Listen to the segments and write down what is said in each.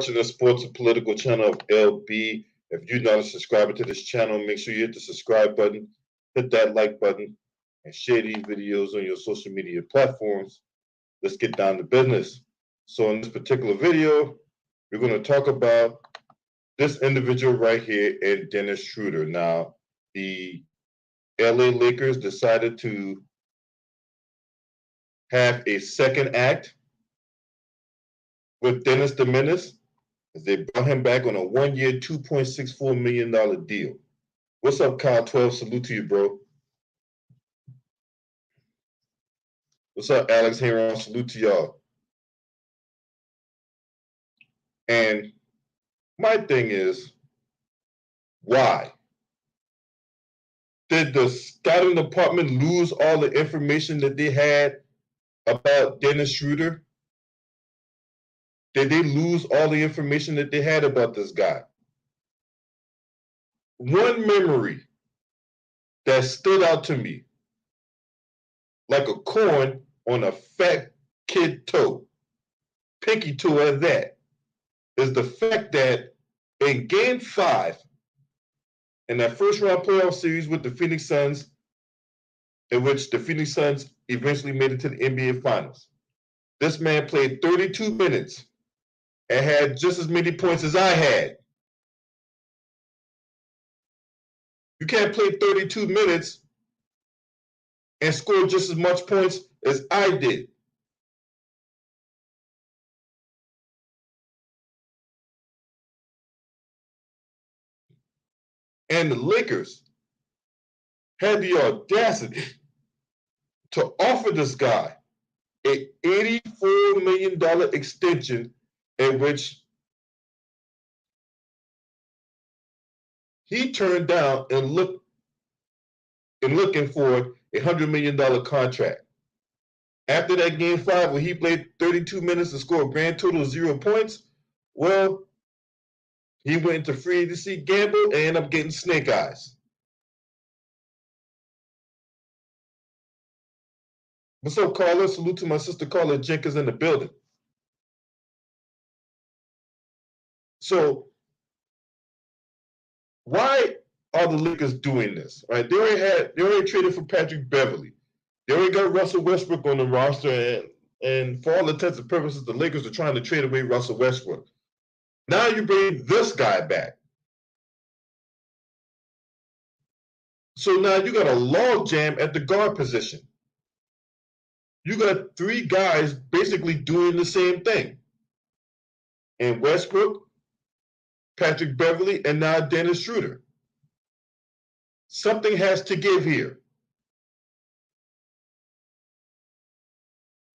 watching the sports and political channel of LB. If you're not a subscriber to this channel, make sure you hit the subscribe button, hit that like button, and share these videos on your social media platforms. Let's get down to business. So in this particular video, we're going to talk about this individual right here and Dennis Schroeder. Now, the LA Lakers decided to have a second act with Dennis the Menace, as they brought him back on a one-year, $2.64 million deal. What's up, Kyle 12? Salute to you, bro. What's up, Alex Heron? Salute to y'all. And my thing is, why? Did the scouting department lose all the information that they had about Dennis Schroeder? Did they lose all the information that they had about this guy? One memory that stood out to me like a corn on a fat kid toe, pinky toe at that, is the fact that in Game 5, in that first round playoff series with the Phoenix Suns, in which the Phoenix Suns eventually made it to the NBA Finals, this man played 32 minutes and had just as many points as I had. You can't play 32 minutes and score just as much points as I did. And the Lakers had the audacity to offer this guy an $84 million extension, in which he turned down and looking for a $100 million contract. After that Game 5, when he played 32 minutes and scored a grand total of 0 points, well, he went into free agency, gambled, and ended up getting snake eyes. What's up, Carla? Salute to my sister Carla Jenkins in the building. So, why are the Lakers doing this? Right? They already traded for Patrick Beverley. They already got Russell Westbrook on the roster, and for all intents and purposes, the Lakers are trying to trade away Russell Westbrook. Now you bring this guy back. So now you got a log jam at the guard position. You got three guys basically doing the same thing. And Westbrook, Patrick Beverley, and now Dennis Schroeder. Something has to give here.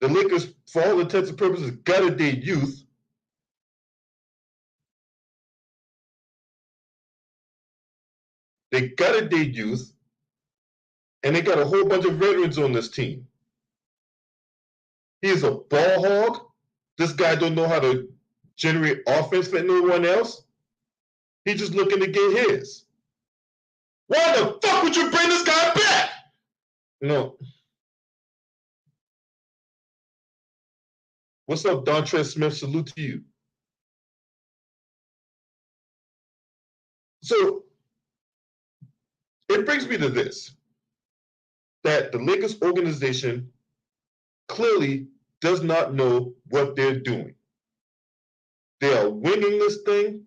The Lakers, for all intents and purposes, gutted their youth. They gutted their youth, and they got a whole bunch of veterans on this team. He's a ball hog. This guy don't know how to generate offense for no one else. He's just looking to get his. Why the fuck would you bring this guy back? No. What's up, Dontre Smith? Salute to you. So, it brings me to this, that the Lakers organization clearly does not know what they're doing. They are winging this thing.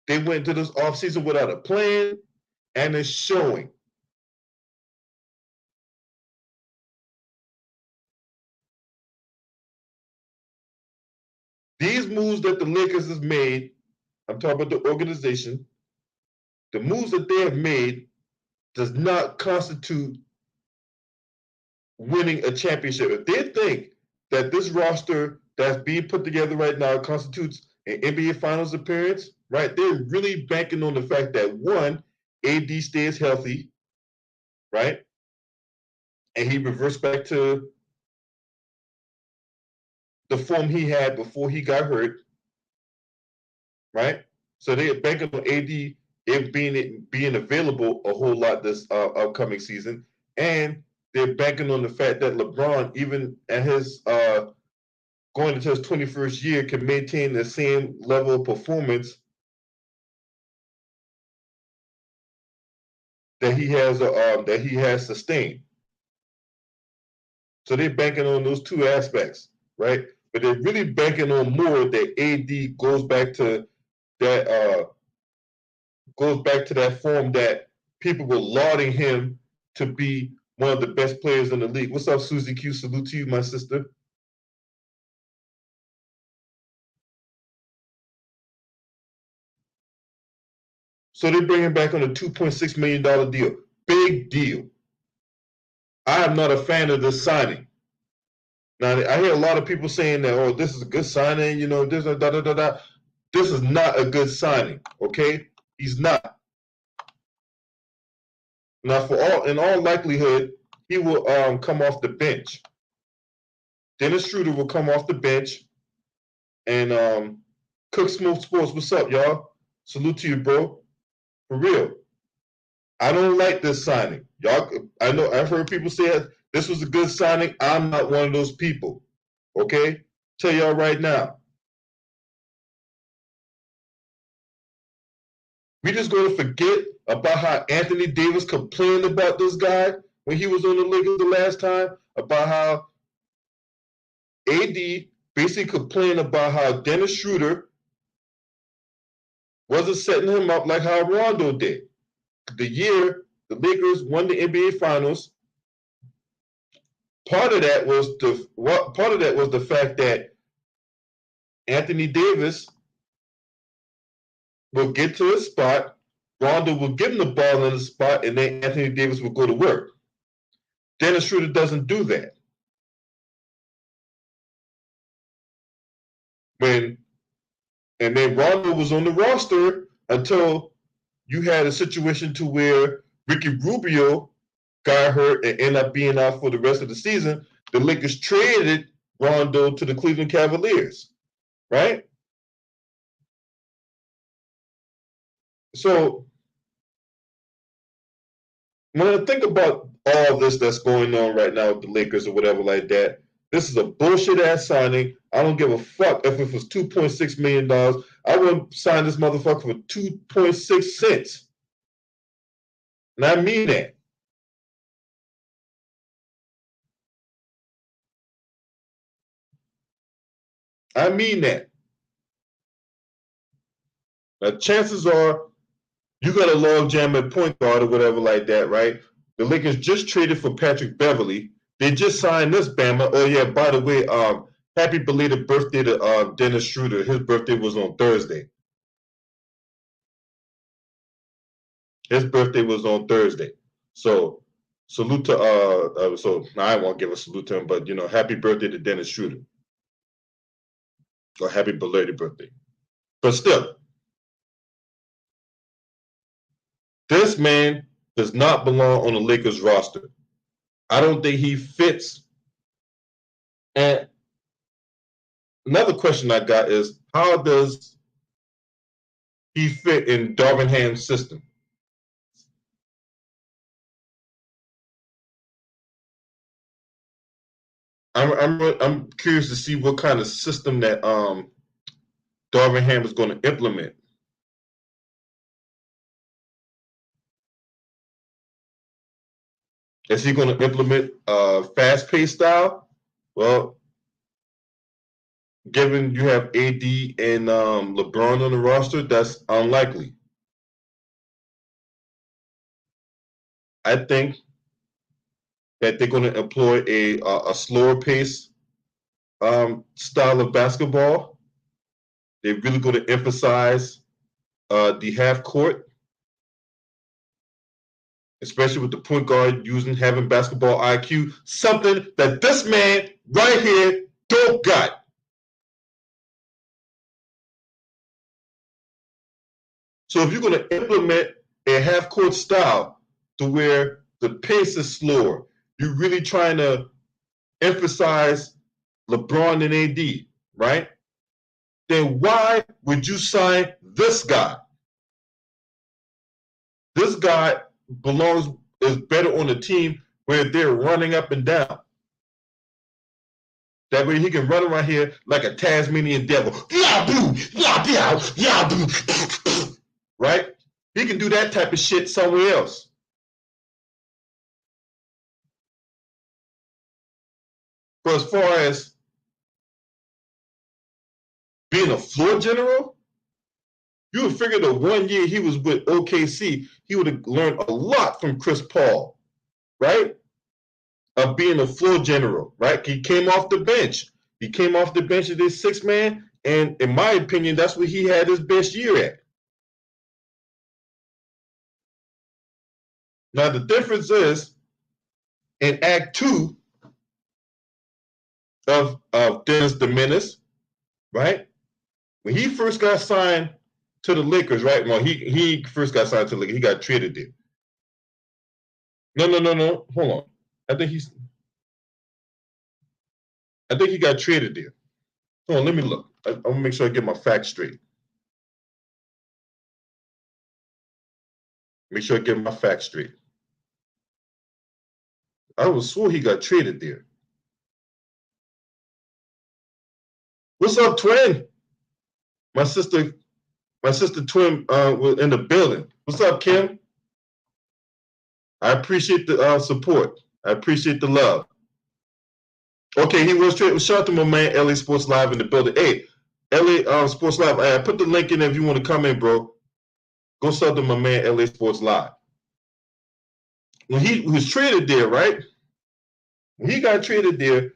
They went into this offseason without a plan, and it's showing. These moves that the Lakers has made, I'm talking about the organization, the moves that they have made does not constitute winning a championship. If they think that this roster that's being put together right now constitutes an NBA Finals appearance, right, they're really banking on the fact that, one, AD stays healthy, right, and he reverts back to the form he had before he got hurt, right? So they're banking on AD being available a whole lot this upcoming season, and they're banking on the fact that LeBron, even at his going into his 21st year, can maintain the same level of performance that he has sustained. So they're banking on those two aspects, right? But they're really banking on more that AD goes back to that form that people were lauding him to be one of the best players in the league. What's up, Susie Q? Salute to you, my sister. So they're bringing back on a $2.6 million deal. Big deal. I am not a fan of this signing. Now, I hear a lot of people saying that, oh, this is a good signing, this, da, da, da, da. This is not a good signing, okay? He's not. Now, in all likelihood, he will come off the bench. Dennis Schroeder will come off the bench, and Cook Smoke Sports, what's up, y'all? Salute to you, bro. For real. I don't like this signing. Y'all, I know I've heard people say this was a good signing. I'm not one of those people. Okay? Tell y'all right now. We just going to forget about how Anthony Davis complained about this guy when he was on the Lakers the last time, about how AD basically complained about how Dennis Schroeder wasn't setting him up like how Rondo did. The year the Lakers won the NBA Finals, part of that was the fact that Anthony Davis will get to his spot, Rondo will give him the ball in the spot, and then Anthony Davis will go to work. Dennis Schroeder doesn't do that. And then Rondo was on the roster until you had a situation to where Ricky Rubio got hurt and ended up being out for the rest of the season. The Lakers traded Rondo to the Cleveland Cavaliers, right? So when I think about all this that's going on right now with the Lakers or whatever like that, this is a bullshit ass signing. I don't give a fuck if it was $2.6 million. I wouldn't sign this motherfucker for 2.6 cents. And I mean that. I mean that. Now, chances are you got a log jam at point guard or whatever like that, right? The Lakers just traded for Patrick Beverly. They just signed this Bama. Oh yeah, by the way, happy belated birthday to Dennis Schroeder. His birthday was on Thursday. His birthday was on Thursday. So salute to so now I won't give a salute to him, but happy birthday to Dennis Schroeder. Or happy belated birthday. But still, this man does not belong on the Lakers roster. I don't think he fits. And another question I got is, how does he fit in Darvin Ham's system? I'm curious to see what kind of system that Darvin Ham is going to implement. Is he going to implement a fast-paced style? Well, given you have AD and LeBron on the roster, that's unlikely. I think that they're going to employ a slower pace style of basketball. They're really going to emphasize the half court, especially with the point guard having basketball IQ, something that this man right here don't got. So if you're going to implement a half court style to where the pace is slower, you're really trying to emphasize LeBron and AD, right? Then why would you sign this guy? This guy is better on a team where they're running up and down. That way he can run around here like a Tasmanian devil. Right? He can do that type of shit somewhere else. But as far as being a floor general, you would figure the 1 year he was with OKC, he would have learned a lot from Chris Paul, right? Of being a floor general, right? He came off the bench. He came off the bench of this 6-man, and in my opinion, that's what he had his best year at. Now, the difference is in Act 2 of Dennis the Menace, right? When he first got signed to the Lakers, right? Well, he first got signed to the Lakers. He got traded there. No. Hold on. I think he got traded there. Hold on, let me look. I'm gonna make sure I get my facts straight. Make sure I get my facts straight. I was sure he got traded there. What's up, twin? My sister twin was in the building. What's up, Kim? I appreciate the support. I appreciate the love. Okay, he was traded. Shout out to my man LA Sports Live in the building. Hey, LA Sports Live. I put the link in there if you want to come in, bro. Go sub to my man LA Sports Live. When he was traded there, right? When he got traded there,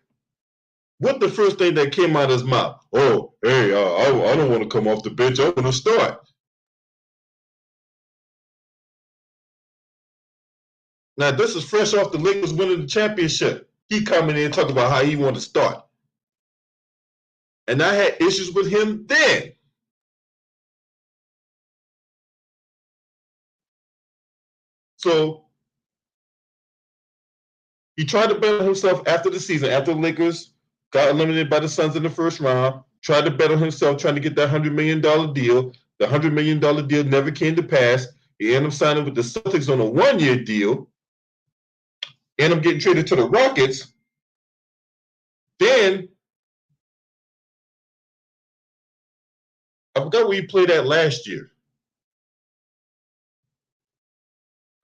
what the first thing that came out of his mouth? Oh, hey, I don't want to come off the bench. I want to start. Now, this is fresh off the Lakers winning the championship. He coming in and talking about how he want to start. And I had issues with him then. So he tried to bet on himself after the season, after the Lakers got eliminated by the Suns in the first round, tried to bet on himself, trying to get that $100 million deal. The $100 million deal never came to pass. He ended up signing with the Celtics on a 1-year deal. Ended up getting traded to the Rockets. Then, I forgot where he played at last year.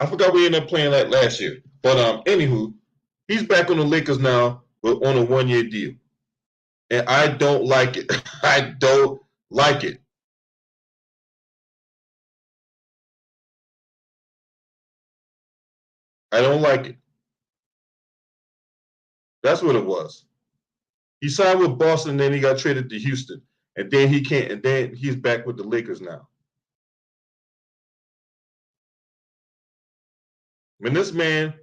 I forgot we ended up playing that last year. But anywho, he's back on the Lakers now on a 1-year deal. And I don't like it. I don't like it. I don't like it. That's what it was. He signed with Boston, and then he got traded to Houston. And then he can't, and then he's back with the Lakers now. When this man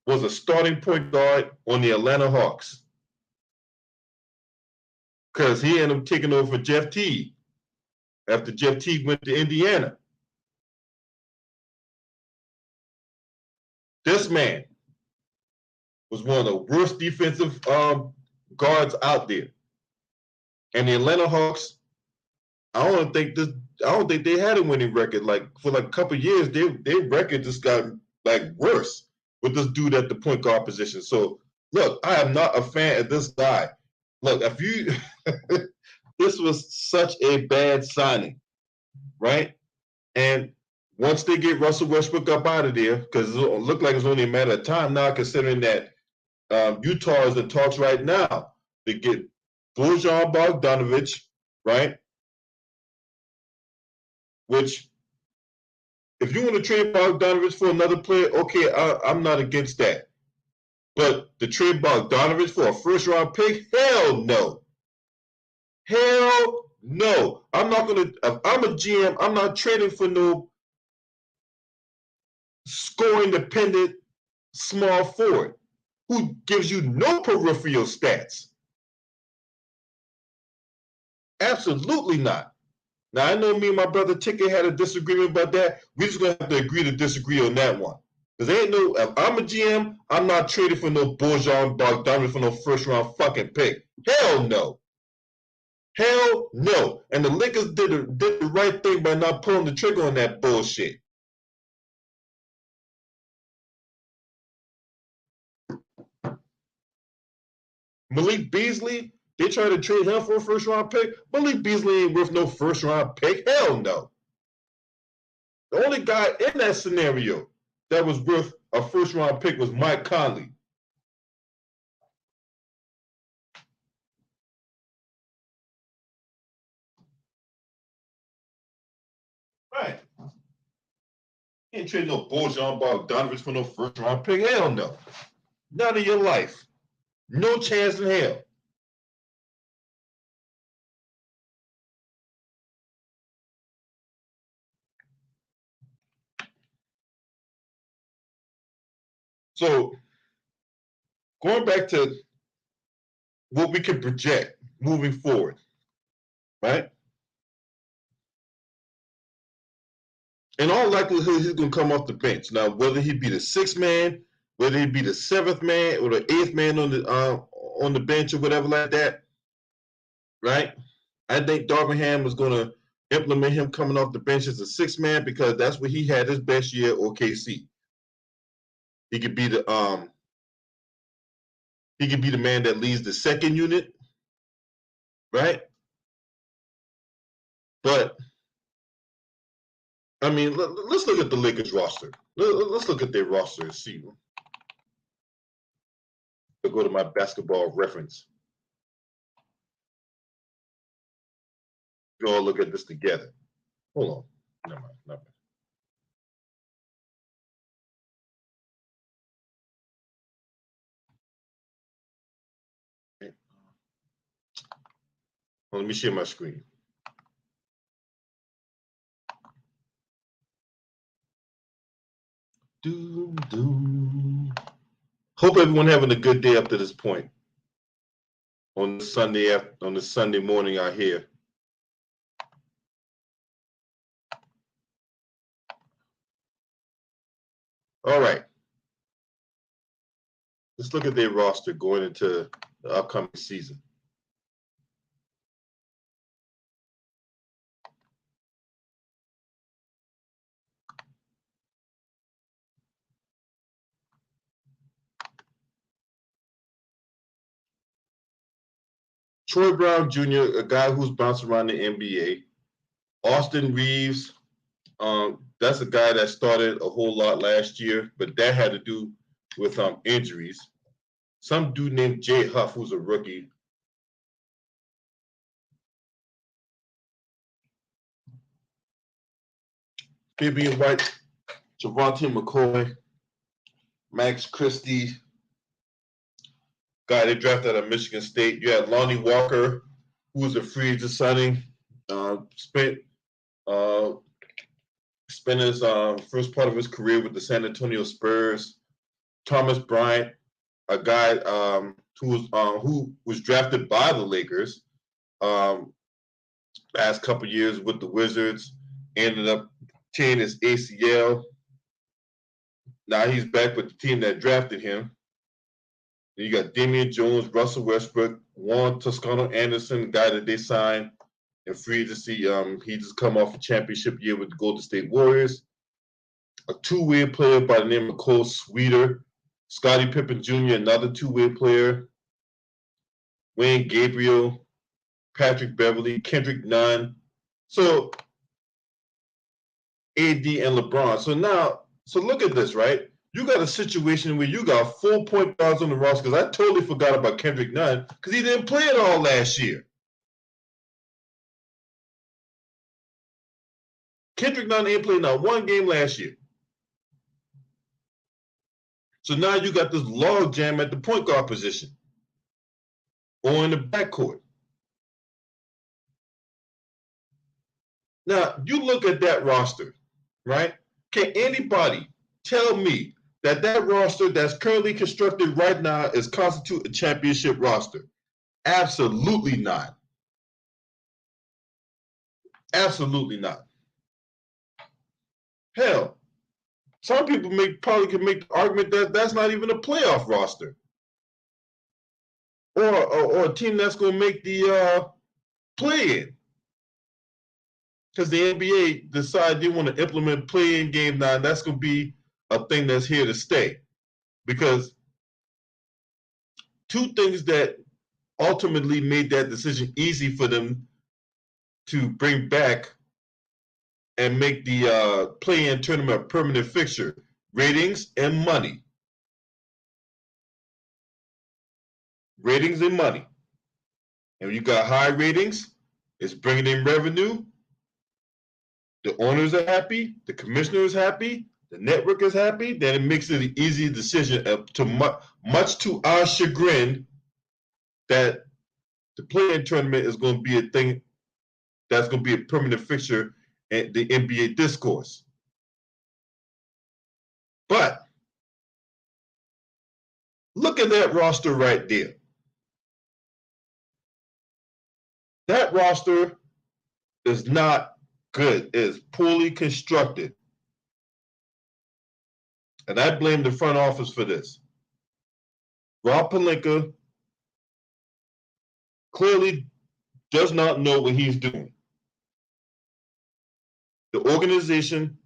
was a starting point guard on the Atlanta Hawks, because he ended up taking over for Jeff Teague after Jeff Teague went to Indiana. This man was one of the worst defensive guards out there. And the Atlanta Hawks, I don't think they had a winning record. Like for like a couple of years, their record just got like worse with this dude at the point guard position. So look, I am not a fan of this guy. Look, if you this was such a bad signing, right? And once they get Russell Westbrook up out of there, because it looked like it's only a matter of time now, considering that Utah is in talks right now to get Bojan Bogdanovic, right? Which, if you want to trade Bogdanovic for another player, okay, I'm not against that. But to trade Bogdanovic for a first-round pick, hell no. Hell no. I'm not going to, if I'm a GM, I'm not trading for no scoring-dependent small forward who gives you no peripheral stats. Absolutely not. Now, I know me and my brother Ticket had a disagreement about that. We're just going to have to agree to disagree on that one. Because ain't no, if I'm a GM, I'm not trading for no Bojan Bogdanovic for no first-round fucking pick. Hell no. Hell no. And the Lakers did the right thing by not pulling the trigger on that bullshit. Malik Beasley, they tried to trade him for a first round pick. Malik Beasley ain't worth no first round pick. Hell no. The only guy in that scenario that was worth a first round pick was Mike Conley. Right. You ain't trading no Bojan Bogdanovic for no first round pick. Hell no. None of your life. No chance in hell. So going back to what we can project moving forward, right? In all likelihood, he's going to come off the bench. Now, whether he be the sixth man, whether he be the seventh man or the eighth man on the bench or whatever like that, right? I think Darvingham was going to implement him coming off the bench as a sixth man because that's where he had his best year. OKC, he could be the man that leads the second unit, right? But I mean, let's look at the Lakers roster. Let's look at their roster and see. I'll go to my basketball reference. We all look at this together. Hold on. Never mind. Never mind. Well, let me share my screen. Doom, doom. Hope everyone having a good day up to this point. On this Sunday morning out here. All right. Let's look at their roster going into the upcoming season. Troy Brown Jr., a guy who's bounced around the NBA. Austin Reeves, that's a guy that started a whole lot last year, but that had to do with injuries. Some dude named Jay Huff, who's a rookie. Fabian White, Javonte McCoy, Max Christie, guy they drafted out of Michigan State. You had Lonnie Walker, who was a free agent signing. Spent his first part of his career with the San Antonio Spurs. Thomas Bryant, a guy who was drafted by the Lakers. Last couple years with the Wizards, ended up tearing his ACL. Now he's back with the team that drafted him. Then you got Damian Jones, Russell Westbrook, Juan Toscano Anderson, the guy that they signed in free agency. He just come off a championship year with the Golden State Warriors. A two-way player by the name of Cole Schroeder. Scottie Pippen Jr., another two-way player. Wayne Gabriel, Patrick Beverly, Kendrick Nunn. So AD and LeBron. So look at this, right? You got a situation where you got 4 point guards on the roster, because I totally forgot about Kendrick Nunn because he didn't play at all last year. Kendrick Nunn ain't played not one game last year. So now you got this log jam at the point guard position or in the backcourt. Now, you look at that roster, right? Can anybody tell me that roster that's currently constructed right now is constitute a championship roster? Absolutely not. Absolutely not. Hell, some people probably can make the argument that that's not even a playoff roster, or a team that's going to make the play-in, because the NBA decided they want to implement play-in game now, and that's going to be a thing that's here to stay. Because two things that ultimately made that decision easy for them to bring back and make the play-in tournament a permanent fixture. Ratings and money. Ratings and money. And when you got high ratings, it's bringing in revenue. The owners are happy. The commissioner is happy. The network is happy. Then it makes it an easy decision much to our chagrin that the play-in tournament is going to be a thing that's going to be a permanent fixture in the NBA discourse. But look at that roster right there. That roster is not good. It is poorly constructed. And I blame the front office for this. Rob Pelinka clearly does not know what he's doing. The organization,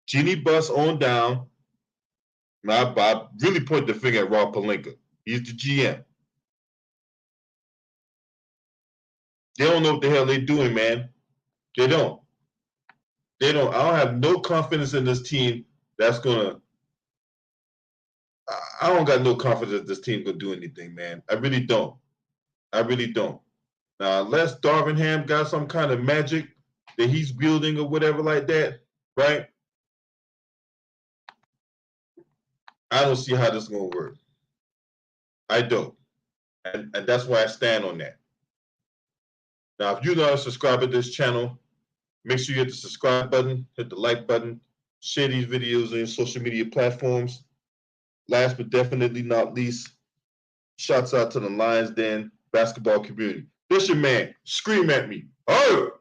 Jeannie Buss on down, and I really point the finger at Rob Pelinka. He's the GM. They don't know what the hell they're doing, man. They don't. I don't have no confidence in this team that's gonna. I don't got no confidence that this team gonna do anything, man. I really don't. Now, unless Darvin Ham got some kind of magic that he's wielding or whatever like that, right? I don't see how this is gonna work. I don't, and that's why I stand on that. Now, if you're not a subscriber to this channel, make sure you hit the subscribe button, hit the like button, share these videos on your social media platforms. Last but definitely not least, shouts out to the Lions Den basketball community. This your man. Scream at me. Oh!